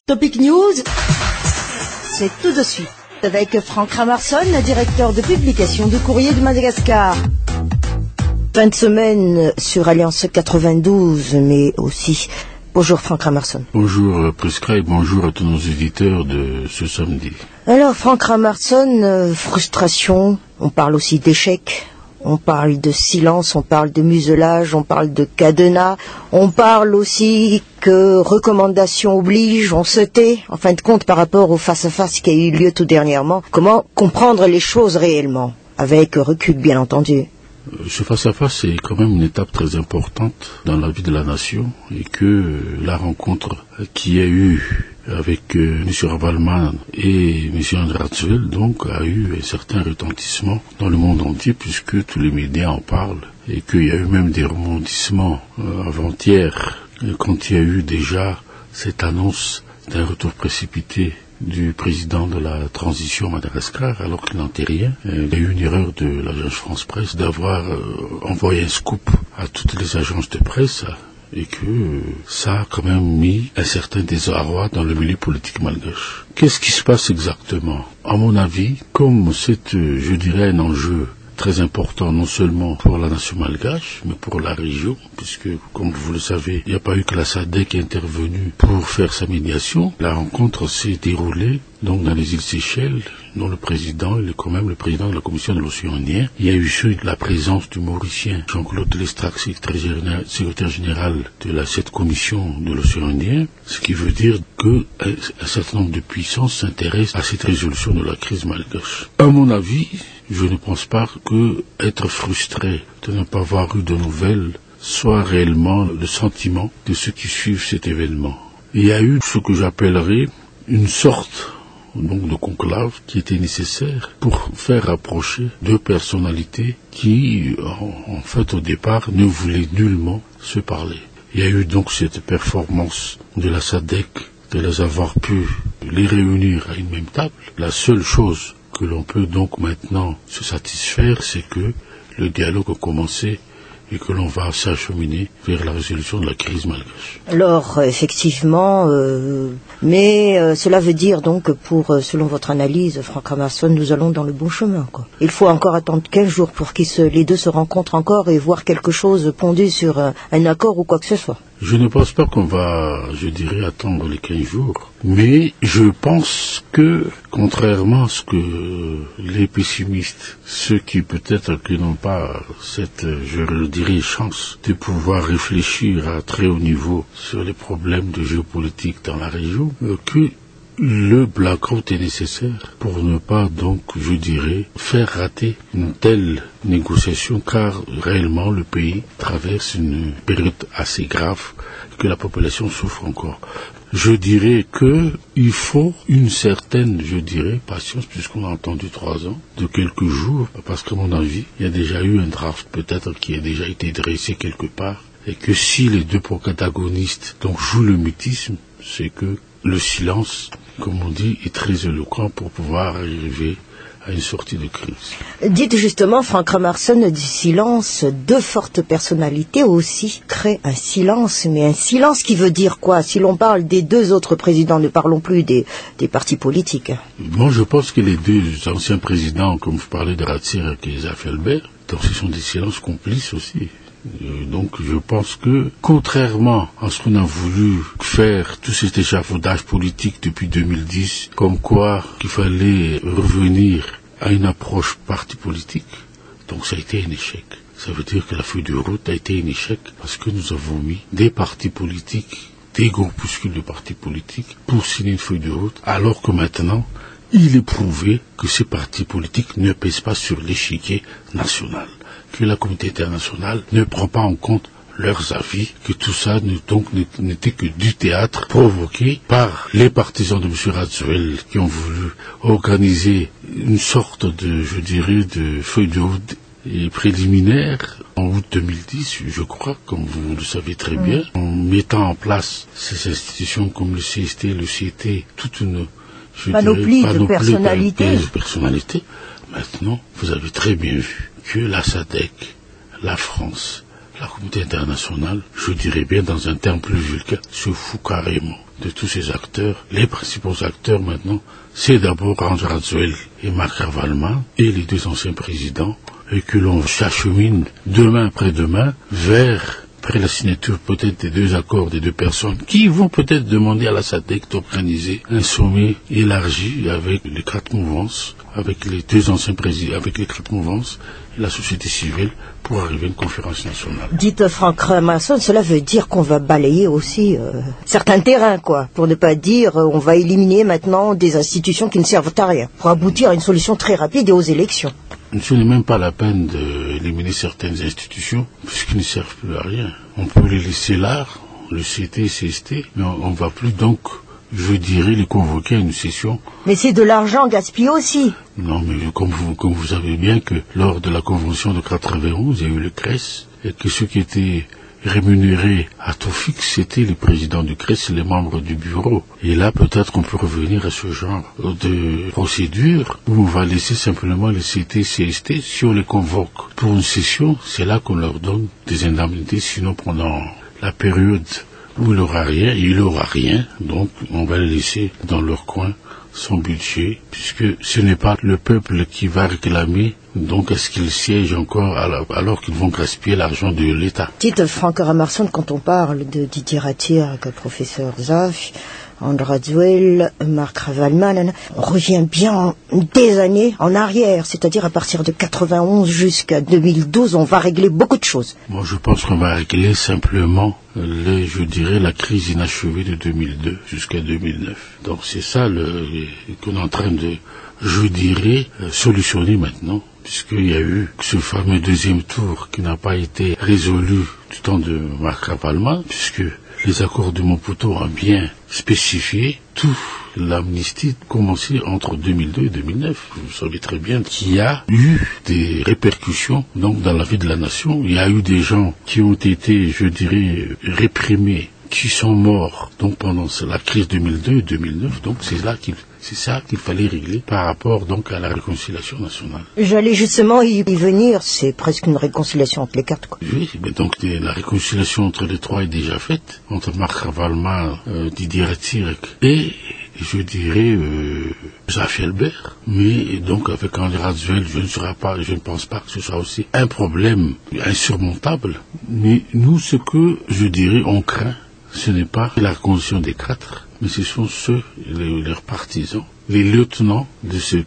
Topic News, c'est tout de suite avec Franck Ramarson, directeur de publication du Courrier de Madagascar. Fin de semaine sur Alliance 92, mais aussi... Bonjour Franck Ramarson. Bonjour Prisca et bonjour à tous nos éditeurs de ce samedi. Alors Franck Ramarson, frustration, on parle aussi d'échec. On parle de silence, on parle de muselage, on parle de cadenas, on parle aussi que recommandations obligent, on se tait, en fin de compte, par rapport au face-à-face qui a eu lieu tout dernièrement. Comment comprendre les choses réellement, avec recul bien entendu? Ce face-à-face est quand même une étape très importante dans la vie de la nation et que la rencontre qui a eu avec M. Ravalman et M. Andratsvel donc a eu un certain retentissement dans le monde entier puisque tous les médias en parlent et qu'il y a eu même des rebondissements avant-hier quand il y a eu déjà cette annonce d'un retour précipité du président de la transition Madagascar, alors qu'il n'en était rien. Il y a eu une erreur de l'agence France Presse d'avoir envoyé un scoop à toutes les agences de presse et que ça a quand même mis un certain désarroi dans le milieu politique malgache. Qu'est-ce qui se passe exactement? À mon avis, comme c'est, je dirais, un enjeu très important non seulement pour la nation malgache, mais pour la région, puisque, comme vous le savez, il n'y a pas eu que la SADC qui est intervenue pour faire sa médiation. La rencontre s'est déroulée donc dans les îles Seychelles, dont le président, il est quand même le président de la commission de l'océan Indien. Il y a eu la présence du Mauricien Jean-Claude Lestrac, secrétaire général de cette commission de l'océan Indien, ce qui veut dire qu'un certain nombre de puissances s'intéressent à cette résolution de la crise malgache. À mon avis, je ne pense pas que être frustré de ne pas avoir eu de nouvelles soit réellement le sentiment de ceux qui suivent cet événement. Il y a eu ce que j'appellerais une sorte donc de conclave qui était nécessaire pour faire rapprocher deux personnalités qui, en fait, au départ, ne voulaient nullement se parler. Il y a eu donc cette performance de la SADC de les avoir pu les réunir à une même table. La seule chose que l'on peut donc maintenant se satisfaire, c'est que le dialogue a commencé et que l'on va s'acheminer vers la résolution de la crise malgache. Alors, effectivement, mais cela veut dire donc que selon votre analyse, Franck Ramarson, nous allons dans le bon chemin, quoi. Il faut encore attendre 15 jours pour les deux se rencontrent encore et voir quelque chose pondu sur un accord ou quoi que ce soit. Je ne pense pas qu'on va, je dirais, attendre les 15 jours. Mais je pense que, contrairement à ce que les pessimistes, ceux qui peut-être qui n'ont pas cette, je le dirais, chance de pouvoir réfléchir à très haut niveau sur les problèmes de géopolitique dans la région, que le blackout est nécessaire pour ne pas donc, je dirais, faire rater une telle négociation car réellement le pays traverse une période assez grave que la population souffre encore. Je dirais que il faut une certaine, je dirais, patience puisqu'on a entendu 3 ans, de quelques jours, parce qu'à mon avis, il y a déjà eu un draft peut-être qui a déjà été dressé quelque part et que si les deux protagonistes donc jouent le mutisme, c'est que le silence, comme on dit, est très éloquent pour pouvoir arriver à une sortie de crise. Dites justement, Franck Ramarson, du silence, deux fortes personnalités aussi créent un silence, mais un silence qui veut dire quoi? Si l'on parle des deux autres présidents, ne parlons plus des partis politiques. Moi, je pense que les deux anciens présidents, comme vous parlez de Ratsir et Zafelbert, donc ce sont des silences complices aussi. Donc je pense que, contrairement à ce qu'on a voulu faire, tout cet échafaudage politique depuis 2010, comme quoi qu'il fallait revenir à une approche parti politique, donc ça a été un échec. Ça veut dire que la feuille de route a été un échec parce que nous avons mis des partis politiques, des groupuscules de partis politiques pour signer une feuille de route, alors que maintenant, il est prouvé que ces partis politiques ne pèsent pas sur l'échiquier national, que la communauté internationale ne prend pas en compte leurs avis, que tout ça n'était que du théâtre provoqué par les partisans de M. Ratsvel qui ont voulu organiser une sorte de, je dirais, de feuille de route préliminaire en août 2010, je crois, comme vous le savez très bien, en mettant en place ces institutions comme le CST, le CT, toute une panoplie de personnalités. Maintenant, vous avez très bien vu que la SADC, la France, la communauté internationale, je dirais bien dans un terme plus vulgaire, se fout carrément de tous ces acteurs. Les principaux acteurs maintenant, c'est d'abord André Rajoelina et Marc Ravalman et les deux anciens présidents, et que l'on s'achemine demain après demain vers après la signature peut-être des deux accords des deux personnes qui vont peut-être demander à la SADC d'organiser un sommet élargi avec les quatre mouvances, avec les deux anciens présidents, avec les quatre mouvances et la société civile pour arriver à une conférence nationale. Dites Franck Ramason, cela veut dire qu'on va balayer aussi certains terrains, quoi, pour ne pas dire on va éliminer maintenant des institutions qui ne servent à rien, pour aboutir à une solution très rapide et aux élections. Ce n'est même pas la peine d'éliminer certaines institutions, puisqu'ils ne servent plus à rien. On peut les laisser là, le CT, CST, mais on ne va plus donc, je dirais, les convoquer à une session. Mais c'est de l'argent gaspillé aussi. Non, mais comme vous savez bien que lors de la convention de 91, il y a eu le CRES, et que ceux qui étaient rémunérés à taux fixe, c'était les présidents du CRES et les membres du bureau. Et là, peut-être qu'on peut revenir à ce genre de procédure où on va laisser simplement les CT, CST, si on les convoque pour une session, c'est là qu'on leur donne des indemnités, sinon pendant la période où il n'aura rien, donc on va les laisser dans leur coin son budget, puisque ce n'est pas le peuple qui va réclamer, donc est-ce qu'ils siègent encore alors qu'ils vont gaspiller l'argent de l'État. Dites Franck Ramason, quand on parle de Didier Ratir, que professeur Zaf, André Rajoelina, Marc Ravalman, on revient bien des années en arrière, c'est-à-dire à partir de 91 jusqu'à 2012, on va régler beaucoup de choses. Moi, je pense qu'on va régler simplement la crise inachevée de 2002 jusqu'à 2009. Donc c'est ça qu'on est en train de, je dirais, solutionner maintenant, puisqu'il y a eu ce fameux deuxième tour qui n'a pas été résolu du temps de Marc Ravalman, puisque les accords de Maputo ont bien spécifié tout l'amnistie commencée entre 2002 et 2009. Vous savez très bien qu'il y a eu des répercussions donc dans la vie de la nation. Il y a eu des gens qui ont été, je dirais, réprimés, qui sont morts donc pendant la crise 2002 et 2009. Donc c'est ça qu'il fallait régler par rapport donc à la réconciliation nationale. J'allais justement y venir, c'est presque une réconciliation entre les quatre, quoi. Oui, mais donc la réconciliation entre les trois est déjà faite, entre Marc Ravalman, Didier Ratir et je dirais Zaf Elbert, mais donc avec André Rajoelina, je ne pense pas que ce soit aussi un problème insurmontable, mais nous ce que je dirais on craint, ce n'est pas la réconciliation des quatre, mais ce sont leurs partisans, les lieutenants de ces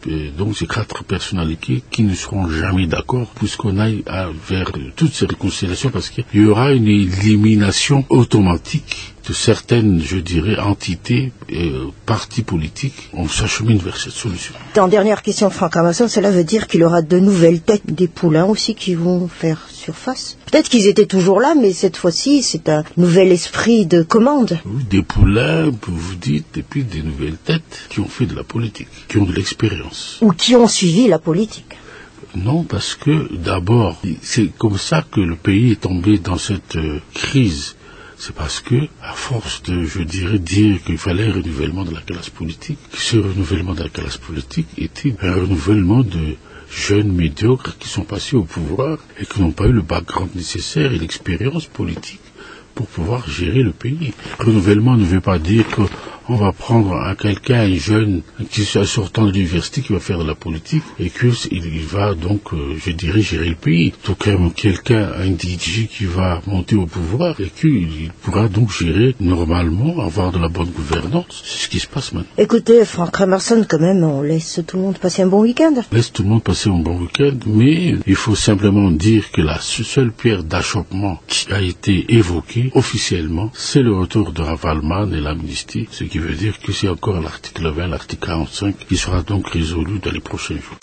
quatre personnalités qui ne seront jamais d'accord puisqu'on aille vers toutes ces réconciliations, parce qu'il y aura une élimination automatique de certaines, je dirais, entités, partis politiques. On s'achemine vers cette solution. En dernière question, Franck Ramason, cela veut dire qu'il y aura de nouvelles têtes, des poulains aussi qui vont faire surface. Peut-être qu'ils étaient toujours là, mais cette fois-ci, c'est un nouvel esprit de commande. Oui, des poulains, vous dites, et puis des nouvelles têtes qui ont fait de la politique, qui ont de l'expérience. Ou qui ont suivi la politique. Non, parce que d'abord, c'est comme ça que le pays est tombé dans cette crise. C'est parce que, à force de, je dirais, dire qu'il fallait un renouvellement de la classe politique, ce renouvellement de la classe politique était un renouvellement de jeunes médiocres qui sont passés au pouvoir et qui n'ont pas eu le background nécessaire et l'expérience politique pour pouvoir gérer le pays. Renouvellement ne veut pas dire qu'on va prendre un jeune qui est sortant de l'université qui va faire de la politique et qu'il va donc, je dirais, gérer le pays. Tout comme quelqu'un, un DJ qui va monter au pouvoir et qu'il pourra donc gérer normalement, avoir de la bonne gouvernance. C'est ce qui se passe maintenant. Écoutez, Franck Ramason, quand même, on laisse tout le monde passer un bon week-end. Laisse tout le monde passer un bon week-end, mais il faut simplement dire que la seule pierre d'achoppement qui a été évoquée officiellement, c'est le retour de Ravalman et l'amnistie, ce qui veut dire que c'est encore l'article 20, l'article 45 qui sera donc résolu dans les prochains jours.